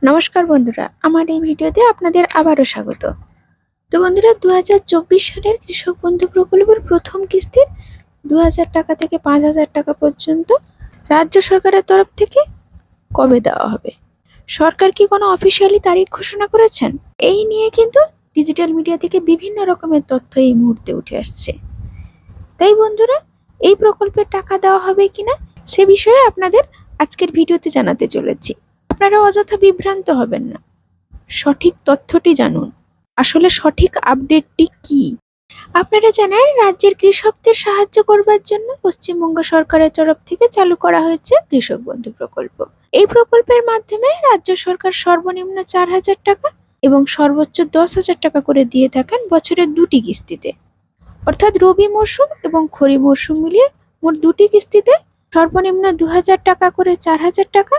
নমস্কার বন্ধুরা, আমার এই ভিডিওতে আপনাদের আবারও স্বাগত। তো বন্ধুরা, 2024 সালের কৃষক বন্ধু প্রকল্পের প্রথম কিস্তির 2000 টাকা থেকে 5000 টাকা পর্যন্ত রাজ্য সরকারের তরফ থেকে কবে দেওয়া হবে? সরকার কি কোনো অফিসিয়ালি তারিখ ঘোষণা করেছেন? এই নিয়ে কিন্তু ডিজিটাল মিডিয়া থেকে বিভিন্ন রকমের তথ্য এই মুহূর্তে উঠে আসছে। তাই বন্ধুরা, এই প্রকল্পের টাকা দেওয়া হবে কিনা সে বিষয়ে আপনাদের আজকের ভিডিওতে জানাতে চলেছি। আপনারা অযথা বিভ্রান্ত হবেন না, সঠিক তথ্যটি জানুন। আসলে সঠিক আপডেটটি কি? আপনারা জানেন, রাজ্যের কৃষকদের সাহায্য করবার জন্য পশ্চিমবঙ্গ সরকারের তরফ থেকে চালু করা হয়েছে কৃষক বন্ধু প্রকল্প। এই প্রকল্পের মাধ্যমে রাজ্য সরকার সর্বনিম্ন 4000 টাকা এবং সর্বোচ্চ 10,000 টাকা করে দিয়ে থাকেন বছরের 2টি কিস্তিতে, অর্থাৎ রবি মরশুম এবং খরিফ মরশুম মিলিয়ে মোট 2টি কিস্তিতে সর্বনিম্ন 2000 টাকা করে 4000 টাকা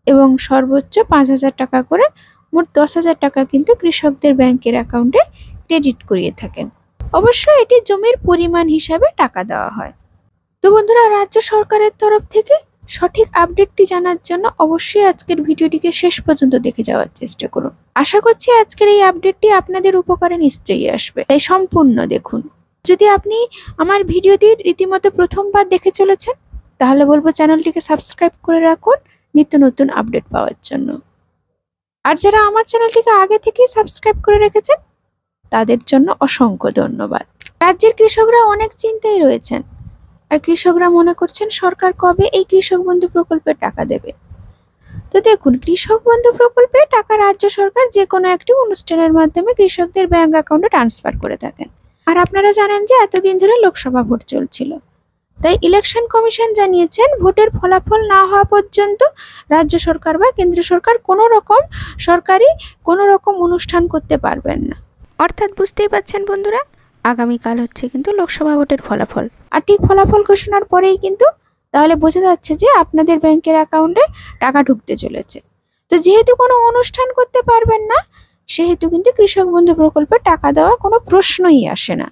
এবং সর্বোচ্চ 5000 টাকা করে মোট 10,000 টাকা কিন্তু কৃষকদের ব্যাংকের অ্যাকাউন্টে ক্রেডিট করিয়ে থাকেন। অবশ্য এটি জমির পরিমাণ হিসাবে টাকা দেওয়া হয়। তো বন্ধুরা, রাজ্য সরকারের তরফ থেকে সঠিক আপডেটটি জানার জন্য অবশ্যই আজকের ভিডিওটিকে শেষ পর্যন্ত দেখে যাওয়ার চেষ্টা করুন। আশা করছি আজকের এই আপডেটটি আপনাদের উপকারে নিশ্চয়ই আসবে, তাই সম্পূর্ণ দেখুন। যদি আপনি আমার ভিডিওটি রীতিমতো প্রথমবার দেখে চলেছেন, তাহলে বলবো চ্যানেলটিকে সাবস্ক্রাইব করে রাখুন নিত্য নতুন আপডেট পাওয়ার জন্য। আর যারা আমার চ্যানেলটিকে আগে থেকেই সাবস্ক্রাইব করে রেখেছেন, তাদের জন্য অসংখ্য ধন্যবাদ। রাজ্যের কৃষকরা অনেক চিন্তায় রয়েছেন, আর কৃষকরা মনে করছেন সরকার কবে এই কৃষক বন্ধু প্রকল্পের টাকা দেবে। তো দেখুন, কৃষক বন্ধু প্রকল্পে টাকা রাজ্য সরকার যে কোনো একটি অনুষ্ঠানের মাধ্যমে কৃষকদের ব্যাংক অ্যাকাউন্টে ট্রান্সফার করে থাকেন। আর আপনারা জানেন যে এতদিন ধরে লোকসভা ভোট চলছিল, তাই ইলেকশন কমিশন জানিয়েছেন ভোটের ফলাফল না হওয়া পর্যন্ত রাজ্য সরকার বা কেন্দ্র সরকার কোনো রকম অনুষ্ঠান করতে পারবেন না। অর্থাৎ বুঝতেই পারছেন বন্ধুরা, আগামীকাল হচ্ছে কিন্তু লোকসভা ভোটের ফলাফল। আর ঠিক ফলাফল ঘোষণার পরেই কিন্তু তাহলে বোঝা যাচ্ছে যে আপনাদের ব্যাংকের অ্যাকাউন্টে টাকা ঢুকতে চলেছে। তো যেহেতু কোনো অনুষ্ঠান করতে পারবেন না, সেহেতু কিন্তু কৃষক বন্ধু প্রকল্পে টাকা দেওয়া কোনো প্রশ্নই আসে না।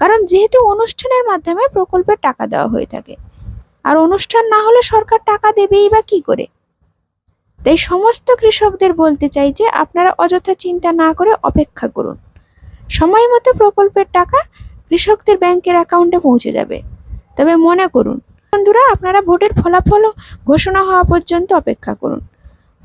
কারণ যেহেতু অনুষ্ঠানের মাধ্যমে প্রকল্পের টাকা দেওয়া হয়ে থাকে, আর অনুষ্ঠান না হলে সরকার টাকা দেবেই বা কি করে। তাই সমস্ত কৃষকদের বলতে চাই যে আপনারা অযথা চিন্তা না করে অপেক্ষা করুন। সময় মতো প্রকল্পের টাকা কৃষকদের ব্যাংকের অ্যাকাউন্টে পৌঁছে যাবে। তবে মনে করুন বন্ধুরা, আপনারা ভোটের ফলাফল ঘোষণা হওয়া পর্যন্ত অপেক্ষা করুন।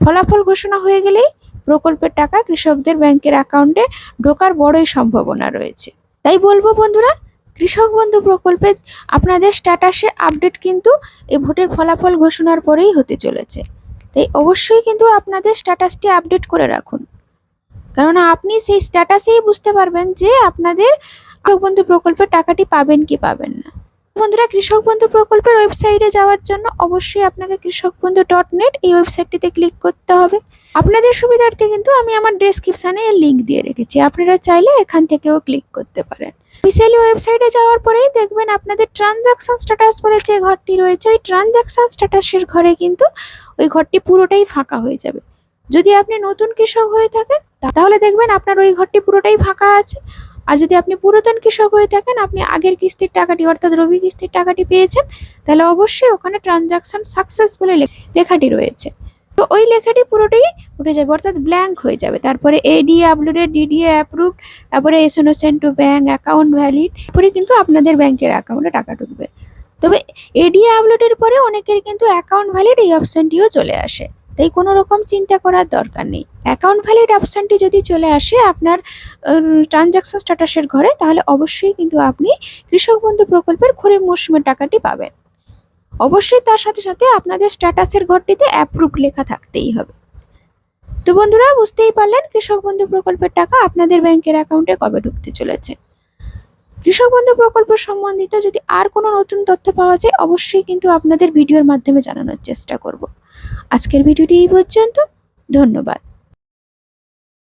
ফলাফল ঘোষণা হয়ে গেলেই প্রকল্পের টাকা কৃষকদের ব্যাংকের অ্যাকাউন্টে ঢোকার বড়ই সম্ভাবনা রয়েছে। তাই বলবো বন্ধুরা, কৃষক বন্ধু প্রকল্পে আপনাদের স্ট্যাটাসে আপডেট কিন্তু এই ভোটের ফলাফল ঘোষণার পরেই হতে চলেছে। তাই অবশ্যই কিন্তু আপনাদের স্ট্যাটাসটি আপডেট করে রাখুন, কারণ আপনি সেই স্ট্যাটাসেই বুঝতে পারবেন যে আপনাদের কৃষক বন্ধু প্রকল্পের টাকাটি পাবেন কি পাবেন না। বন্ধুরা, কৃষক বন্ধু প্রকল্পের ওয়েবসাইটে যাওয়ার জন্য অবশ্যই আপনাকে কৃষকবন্ধু.net এই ওয়েবসাইটটিতে ক্লিক করতে হবে। আপনাদের সুবিধার্থে কিন্তু আমি আমার ডেসক্রিপশানে এর লিঙ্ক দিয়ে রেখেছি, আপনারা চাইলে এখান থেকেও ক্লিক করতে পারেন। অফিসিয়ালি ওয়েবসাইটে যাওয়ার পরেই দেখবেন আপনাদের ট্রানজাকশন স্ট্যাটাস বলে যে ঘরটি রয়েছে, ওই ট্রানজাকশন স্ট্যাটাসের ঘরে কিন্তু ওই ঘরটি পুরোটাই ফাঁকা হয়ে যাবে। যদি আপনি নতুন কৃষক হয়ে থাকেন তাহলে দেখবেন আপনার ওই ঘরটি পুরোটাই ফাঁকা আছে। আর যদি আপনি পুরাতন কৃষক হয়ে থাকেন, আপনি আগের কিস্তির টাকাটি অর্থাৎ রবি কিস্তির টাকাটি পেয়েছেন, তাহলে অবশ্যই ওখানে ট্রানজাকশন সাকসেস বলে লেখাটি রয়েছে। তো ওই লেখাটি পুরোটাই উঠে যাবে, অর্থাৎ ব্ল্যাঙ্ক হয়ে যাবে। তারপরে এডিএ আপলোডেড, ডিডিএ অ্যাপ্রুভড, তারপরে SNO send to bank, account valid, পরে কিন্তু আপনাদের ব্যাংকের অ্যাকাউন্টে টাকা ঢুকবে। তবে এডিএ আপলোডের পরে অনেকের কিন্তু অ্যাকাউন্ট ভ্যালিড এই অপশানটিও চলে আসে, তাই কোনো রকম চিন্তা করার দরকার নেই। অ্যাকাউন্ট ভ্যালিড অপশানটি যদি চলে আসে আপনার ট্রানজাকশন স্ট্যাটাসের ঘরে, তাহলে অবশ্যই কিন্তু আপনি কৃষক বন্ধু প্রকল্পের খরিফ মৌসুমের টাকাটি পাবেন। অবশ্যই তার সাথে সাথে আপনাদের স্ট্যাটাসের ঘরটিতে অ্যাপ্রুভড লেখা থাকতেই হবে। তো বন্ধুরা, বুঝতেই পারলেন কৃষক বন্ধু প্রকল্পের টাকা আপনাদের ব্যাংকের অ্যাকাউন্টে কবে ঢুকতে চলেছে। কৃষক বন্ধু প্রকল্প সম্বন্ধিত যদি আর কোনো নতুন তথ্য পাওয়া যায়, অবশ্যই কিন্তু আপনাদের ভিডিওর মাধ্যমে জানানোর চেষ্টা করব। আজকের ভিডিওটি এই পর্যন্ত। ধন্যবাদ।